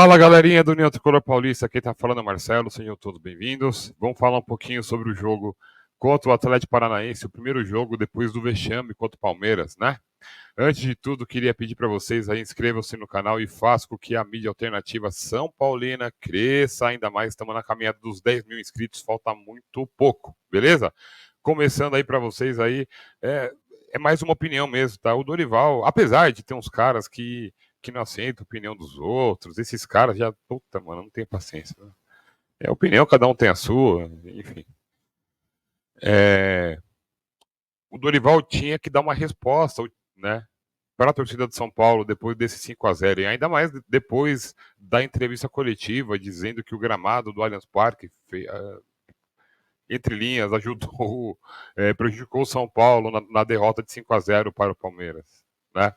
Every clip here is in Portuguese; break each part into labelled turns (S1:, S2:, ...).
S1: Fala galerinha do União Tricolor Paulista, quem tá falando é o Marcelo, sejam todos bem-vindos. Vamos falar um pouquinho sobre o jogo contra o Atlético Paranaense, o primeiro jogo depois do vexame contra o Palmeiras, né? Antes de tudo, queria pedir para vocês aí, inscrevam-se no canal e façam com que a mídia alternativa São Paulina cresça ainda mais. Estamos na caminhada dos 10 mil inscritos, falta muito pouco, beleza? Começando aí para vocês aí, é mais uma opinião mesmo, tá? O Dorival, apesar de ter uns caras que não aceitam a opinião dos outros, esses caras já, puta, mano, não tem paciência. Né? É opinião, cada um tem a sua, enfim. O Dorival tinha que dar uma resposta, né? Para a torcida de São Paulo depois desse 5-0 e ainda mais depois da entrevista coletiva dizendo que o gramado do Allianz Parque, entre linhas, ajudou, prejudicou o São Paulo na derrota de 5-0 para o Palmeiras, né?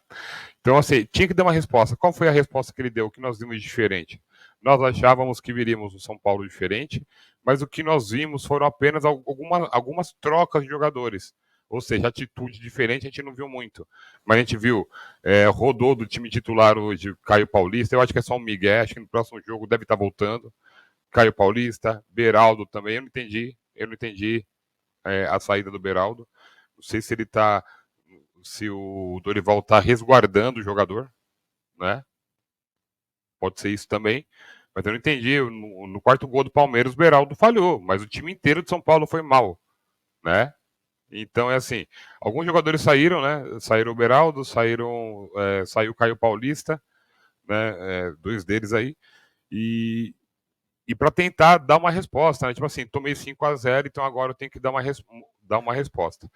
S1: Então, assim, tinha que dar uma resposta. Qual foi a resposta que ele deu? O que nós vimos de diferente? Nós achávamos que viríamos um São Paulo diferente, mas o que nós vimos foram apenas algumas trocas de jogadores. Ou seja, atitude diferente a gente não viu muito. Mas a gente viu, rodou do time titular hoje, Caio Paulista. Eu acho que é só um migué, acho que no próximo jogo deve estar voltando. Caio Paulista, Beraldo também. Eu não entendi a saída do Beraldo. Não sei se ele tá. Se o Dorival está resguardando o jogador, né? Pode ser isso também. Mas eu não entendi. No quarto gol do Palmeiras, o Beraldo falhou, mas o time inteiro de São Paulo foi mal, né? Então é assim, alguns jogadores saíram, né? Saíram o Beraldo, saiu o Caio Paulista, né? Dois deles aí. E para tentar dar uma resposta, né? Tipo assim, tomei 5-0, então agora eu tenho que dar uma resposta.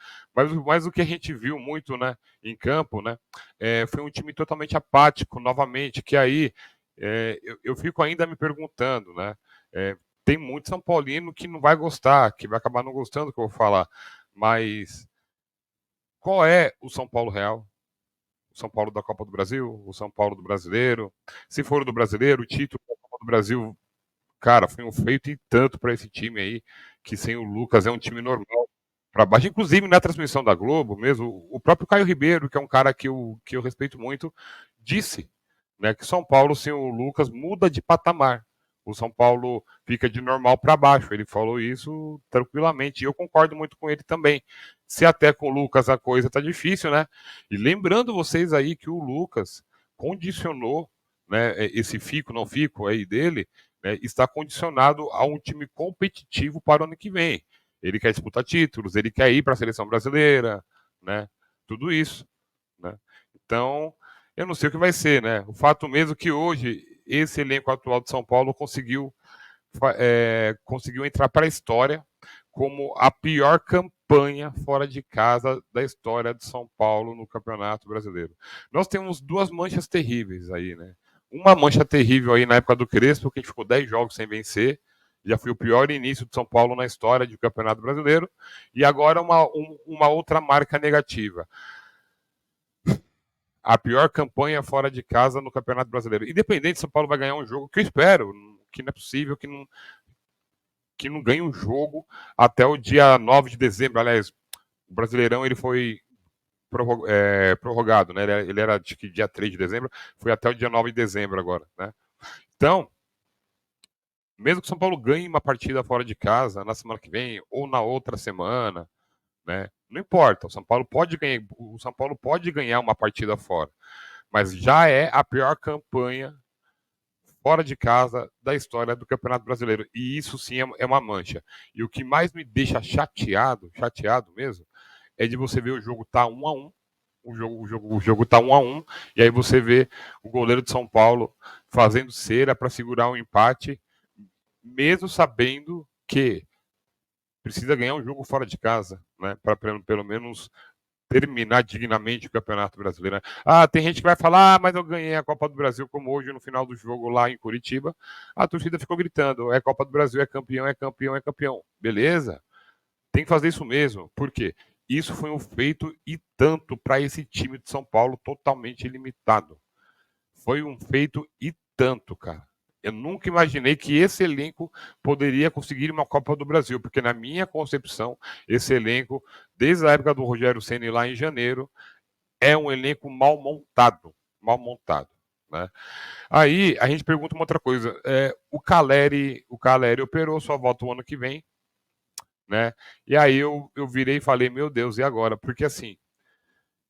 S1: Mas o que a gente viu muito, né, em campo, né, foi um time totalmente apático, novamente, que aí eu fico ainda me perguntando, né, tem muito São Paulino que não vai gostar, que vai acabar não gostando do que eu vou falar, mas qual é o São Paulo real? O São Paulo da Copa do Brasil? O São Paulo do Brasileiro? Se for o do Brasileiro, o título da Copa do Brasil, cara, foi um feito e tanto para esse time aí, que sem o Lucas é um time normal para baixo. Inclusive na transmissão da Globo mesmo, o próprio Caio Ribeiro, que é um cara que eu respeito muito, disse, né, que São Paulo sem o Lucas muda de patamar. O São Paulo fica de normal para baixo. Ele falou isso tranquilamente. E eu concordo muito com ele também. Se até com o Lucas a coisa tá difícil, né? E lembrando vocês aí que o Lucas condicionou, né, esse fico, não fico aí dele, né, está condicionado a um time competitivo para o ano que vem. Ele quer disputar títulos, ele quer ir para a seleção brasileira, né? Tudo isso, né? Então, eu não sei o que vai ser, né? O fato mesmo é que hoje esse elenco atual de São Paulo conseguiu entrar para a história como a pior campanha fora de casa da história de São Paulo no Campeonato Brasileiro. Nós temos duas manchas terríveis aí, né? Uma mancha terrível aí na época do Crespo, que a gente ficou 10 jogos sem vencer, já foi o pior início de São Paulo na história do Campeonato Brasileiro, e agora uma outra marca negativa. A pior campanha fora de casa no Campeonato Brasileiro. Independente, São Paulo vai ganhar um jogo, que eu espero, que não é possível que não ganhe um jogo até o dia 9 de dezembro. Aliás, o Brasileirão ele foi prorrogado, né? Ele era acho que dia 3 de dezembro, foi até o dia 9 de dezembro agora, né? Então, mesmo que o São Paulo ganhe uma partida fora de casa na semana que vem ou na outra semana, né? Não importa, o São Paulo pode ganhar uma partida fora, mas já é a pior campanha fora de casa da história do Campeonato Brasileiro. E isso sim é uma mancha. E o que mais me deixa chateado mesmo, é de você ver o jogo tá 1-1, o jogo tá 1-1, e aí você vê o goleiro de São Paulo fazendo cera para segurar um empate, mesmo sabendo que precisa ganhar um jogo fora de casa, né, para pelo menos terminar dignamente o Campeonato Brasileiro. Ah, tem gente que vai falar, mas eu ganhei a Copa do Brasil, como hoje no final do jogo lá em Curitiba. A torcida ficou gritando: é Copa do Brasil, é campeão, é campeão, é campeão. Beleza? Tem que fazer isso mesmo. Por quê? Isso foi um feito e tanto para esse time de São Paulo totalmente ilimitado. Foi um feito e tanto, cara. Eu nunca imaginei que esse elenco poderia conseguir uma Copa do Brasil, porque na minha concepção, esse elenco, desde a época do Rogério Ceni lá em janeiro, é um elenco mal montado, mal montado. né? Aí a gente pergunta uma outra coisa. O Caleri operou, só volta o ano que vem, né? E aí eu virei e falei, meu Deus, e agora? Porque assim,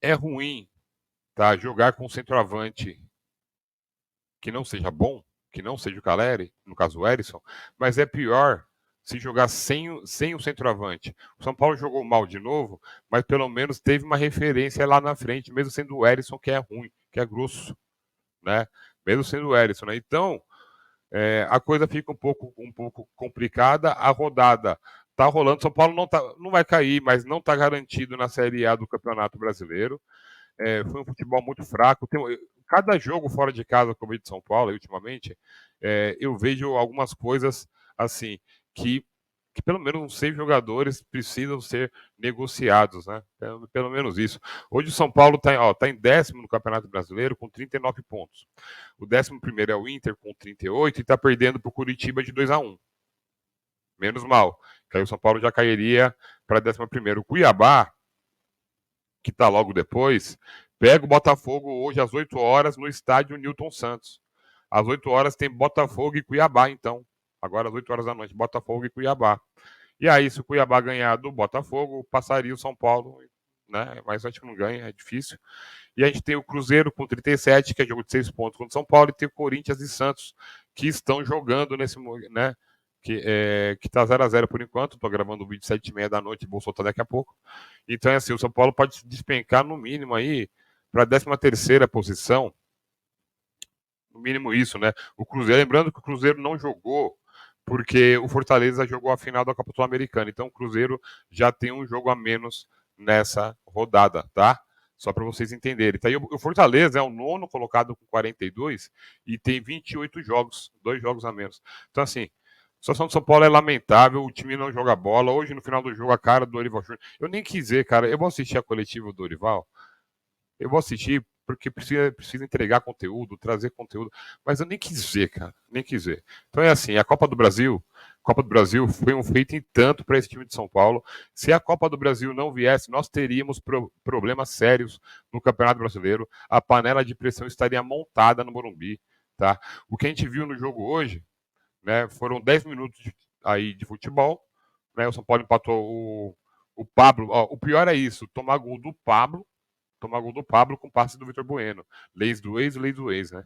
S1: é ruim, tá? Jogar com um centroavante que não seja bom, que não seja o Caleri, no caso o Erisson, mas é pior se jogar sem o centroavante. O São Paulo jogou mal de novo, mas pelo menos teve uma referência lá na frente, mesmo sendo o Erisson que é ruim, que é grosso, né? Mesmo sendo o Erisson, né? Então, a coisa fica um pouco complicada. A rodada tá rolando. São Paulo não vai cair, mas não está garantido na Série A do Campeonato Brasileiro. Foi um futebol muito fraco. Cada jogo fora de casa, como o de São Paulo, ultimamente, eu vejo algumas coisas assim que, que pelo menos uns 6 jogadores precisam ser negociados, né? Pelo menos isso. Hoje o São Paulo tá em 10º no Campeonato Brasileiro com 39 pontos. O 11º é o Inter com 38 e está perdendo para o Curitiba de 2-1. Menos mal. Que aí o São Paulo já cairia para 11º. O Cuiabá, que está logo depois, pega o Botafogo hoje às 8 horas no estádio Newton Santos. Às 8 horas tem Botafogo e Cuiabá, então. Agora às 8 horas da noite, Botafogo e Cuiabá. E aí, se o Cuiabá ganhar do Botafogo, passaria o São Paulo, né? Mas acho que não ganha, é difícil. E a gente tem o Cruzeiro com 37, que é jogo de 6 pontos contra o São Paulo, e tem o Corinthians e Santos, que estão jogando nesse momento, né? Que tá 0-0 por enquanto. Estou gravando o vídeo 7h30 da noite, vou soltar daqui a pouco. Então, assim, o São Paulo pode se despencar no mínimo aí para a 13ª posição. No mínimo isso, né? O Cruzeiro, lembrando que o Cruzeiro não jogou porque o Fortaleza jogou a final da Copa Sul-Americana. Então o Cruzeiro já tem um jogo a menos nessa rodada, tá? Só para vocês entenderem. Tá aí, o Fortaleza é o 9º colocado com 42 e tem 28 jogos, 2 jogos a menos. Então, assim, a situação do São Paulo é lamentável, o time não joga bola. Hoje, no final do jogo, a cara do Dorival Júnior. Eu nem quis ver, cara. Eu vou assistir a coletiva do Dorival. Eu vou assistir porque precisa entregar conteúdo, trazer conteúdo. Mas eu nem quis ver, cara. Nem quis ver. Então é assim, a Copa do Brasil foi um feito em tanto para esse time de São Paulo. Se a Copa do Brasil não viesse, nós teríamos problemas sérios no Campeonato Brasileiro. A panela de pressão estaria montada no Morumbi, tá? O que a gente viu no jogo hoje, né, foram 10 minutos aí de futebol, né? O São Paulo empatou o Pablo. Ó, o pior é isso, tomar gol do Pablo com passe do Vitor Bueno. Leis do ex, né?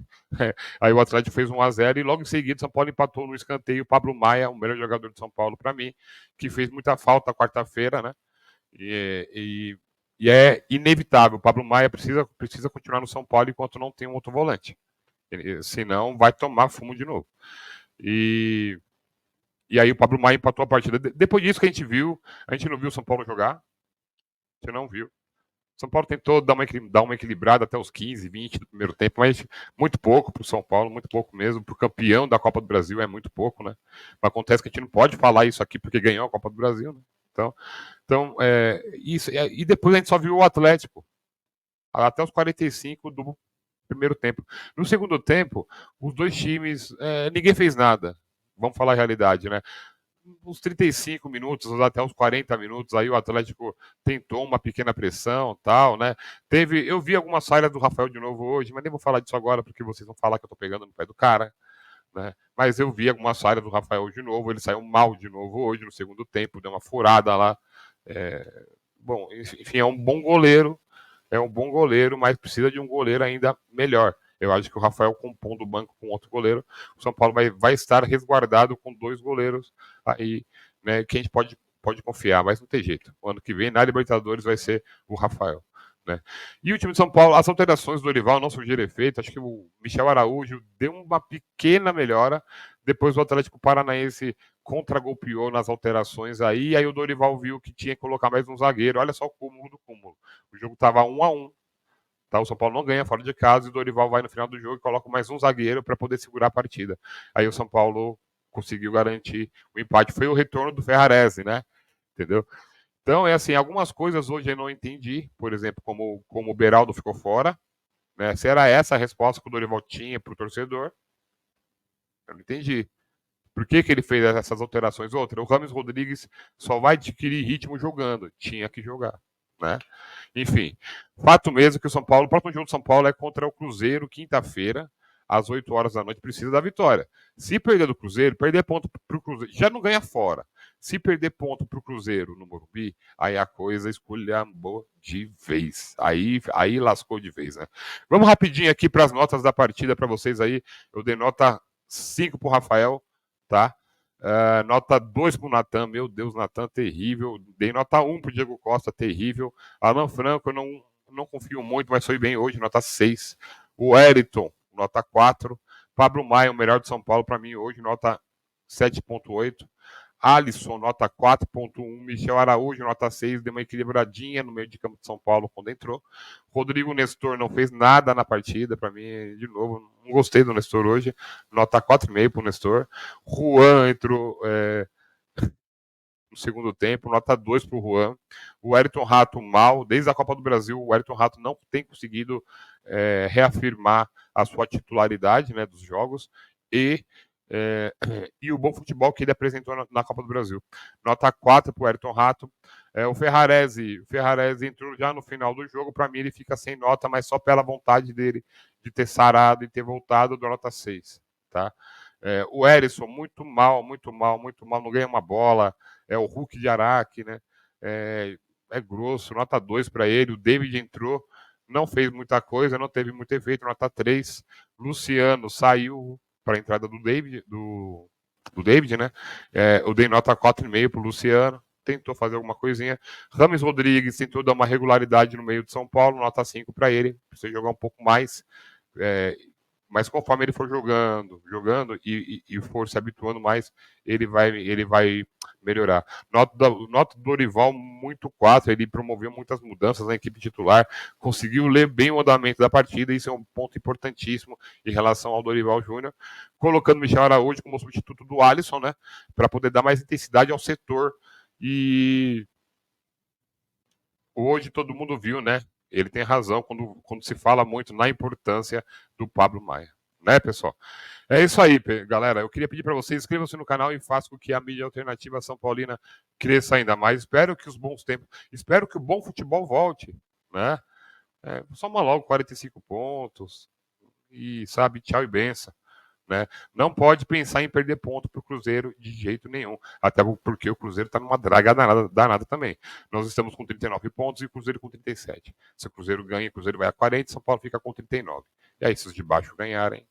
S1: Aí o Atlético fez 1-0 e logo em seguida o São Paulo empatou no escanteio. O Pablo Maia, o melhor jogador de São Paulo para mim, que fez muita falta quarta-feira, né? E é inevitável. O Pablo Maia precisa continuar no São Paulo enquanto não tem um outro volante. Senão vai tomar fumo de novo. E aí o Pablo Maia empatou a partida. Depois disso que a gente não viu o São Paulo jogar. A gente não viu. São Paulo tentou dar uma equilibrada até os 15, 20 do primeiro tempo, mas muito pouco para o São Paulo, muito pouco mesmo. Para o campeão da Copa do Brasil é muito pouco, né? Mas acontece que a gente não pode falar isso aqui porque ganhou a Copa do Brasil, né? Então isso. E depois a gente só viu o Atlético até os 45 do primeiro tempo. No segundo tempo, os dois times, ninguém fez nada. Vamos falar a realidade, né? Uns 35 minutos até uns 40 minutos, aí o Atlético tentou uma pequena pressão, tal, né? Eu vi algumas falhas do Rafael de novo hoje, mas nem vou falar disso agora porque vocês vão falar que eu tô pegando no pé do cara, né? Mas eu vi algumas falhas do Rafael de novo, ele saiu mal de novo hoje no segundo tempo, deu uma furada lá. Bom, enfim, é um bom goleiro, mas precisa de um goleiro ainda melhor. Eu acho que o Rafael compondo o banco com outro goleiro, o São Paulo vai estar resguardado com 2 goleiros aí, né, que a gente pode confiar, mas não tem jeito. O ano que vem, na Libertadores, vai ser o Rafael. Né? E o time de São Paulo, as alterações do Dorival não surgiram efeito. Acho que o Michel Araújo deu uma pequena melhora. Depois o Atlético Paranaense contra-golpeou nas alterações aí o Dorival viu que tinha que colocar mais um zagueiro. Olha só o cúmulo do cúmulo. O jogo estava 1-1. Tá? O São Paulo não ganha fora de casa e o Dorival vai no final do jogo e coloca mais um zagueiro para poder segurar a partida. Aí o São Paulo conseguiu garantir o empate. Foi o retorno do Ferrarese, né? Entendeu? Então, é assim, algumas coisas hoje eu não entendi. Por exemplo, como o Beraldo ficou fora. Né? Se era essa a resposta que o Dorival tinha para o torcedor, eu não entendi. Por que ele fez essas alterações? Outra, o Rames Rodrigues só vai adquirir ritmo jogando. Tinha que jogar. Né? Enfim, fato mesmo que o próximo jogo do São Paulo é contra o Cruzeiro, quinta-feira, às 8 horas da noite, precisa da vitória. Se perder do Cruzeiro, perder ponto para o Cruzeiro, já não ganha fora. Se perder ponto para o Cruzeiro no Morumbi, aí a coisa esculhambou de vez. Aí lascou de vez, né? Vamos rapidinho aqui para as notas da partida para vocês aí. Eu dei nota 5 para o Rafael, tá? Nota 2 para o Natan, meu Deus, Natan, terrível. Dei nota 1 para o Diego Costa, terrível. Alan Franco, eu não confio muito, mas foi bem hoje, nota 6. O Wellington, nota 4. Pablo Maia, o melhor de São Paulo para mim hoje, nota 7,8. Alisson, nota 4,1. Michel Araújo, nota 6. Deu uma equilibradinha no meio de campo de São Paulo quando entrou. Rodrigo Nestor não fez nada na partida. Para mim, de novo, não gostei do Nestor hoje. Nota 4,5 para o Nestor. Juan entrou no segundo tempo. Nota 2 para o Juan. O Ayrton Rato mal. Desde a Copa do Brasil, o Ayrton Rato não tem conseguido reafirmar a sua titularidade, né, dos jogos. E o bom futebol que ele apresentou na Copa do Brasil. Nota 4 para o Ayrton Rato. O Ferrarese entrou já no final do jogo. Para mim, ele fica sem nota, mas só pela vontade dele de ter sarado e ter voltado, do nota 6. Tá? O Erisson, muito mal. Não ganha uma bola. O Hulk de Araque, né? É grosso, nota 2 para ele. O David entrou, não fez muita coisa, não teve muito efeito, nota 3. Luciano saiu para a entrada do David, né? Eu dei nota 4,5 para o Luciano, tentou fazer alguma coisinha. Rames Rodrigues tentou dar uma regularidade no meio de São Paulo, nota 5 para ele, precisa jogar um pouco mais. Mas conforme ele for jogando e for se habituando mais, ele vai melhorar. Nota do Dorival, muito 4, ele promoveu muitas mudanças na equipe titular, conseguiu ler bem o andamento da partida, isso é um ponto importantíssimo em relação ao Dorival Júnior, colocando Michel Araújo como substituto do Alisson, né, para poder dar mais intensidade ao setor. E hoje todo mundo viu, né? Ele tem razão quando se fala muito na importância do Pablo Maia, né, pessoal? É isso aí, galera. Eu queria pedir para vocês, inscrevam-se no canal e façam com que a mídia alternativa São Paulina cresça ainda mais. Espero que espero que o bom futebol volte, né? Soma logo 45 pontos e, sabe, tchau e benção. Né? Não pode pensar em perder ponto para o Cruzeiro de jeito nenhum, até porque o Cruzeiro está numa draga danada também. Nós estamos com 39 pontos e o Cruzeiro com 37. Se o Cruzeiro ganha, o Cruzeiro vai a 40, São Paulo fica com 39. E aí, se os de baixo ganharem,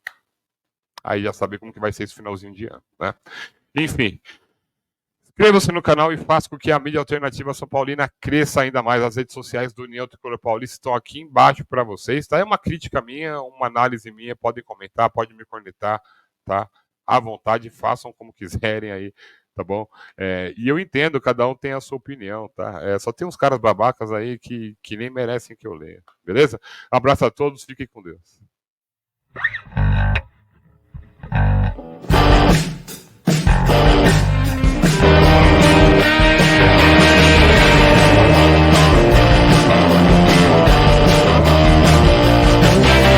S1: aí já sabe como que vai ser esse finalzinho de ano, né? Enfim, inscreva-se no canal e faça com que a mídia alternativa São Paulina cresça ainda mais. As redes sociais do União Tricolor Paulista estão aqui embaixo para vocês, tá? É uma crítica minha, uma análise minha, podem comentar, podem me cornetar, tá? À vontade, façam como quiserem aí, tá bom? E eu entendo, cada um tem a sua opinião, tá? Só tem uns caras babacas aí que nem merecem que eu leia, beleza? Abraço a todos, fiquem com Deus.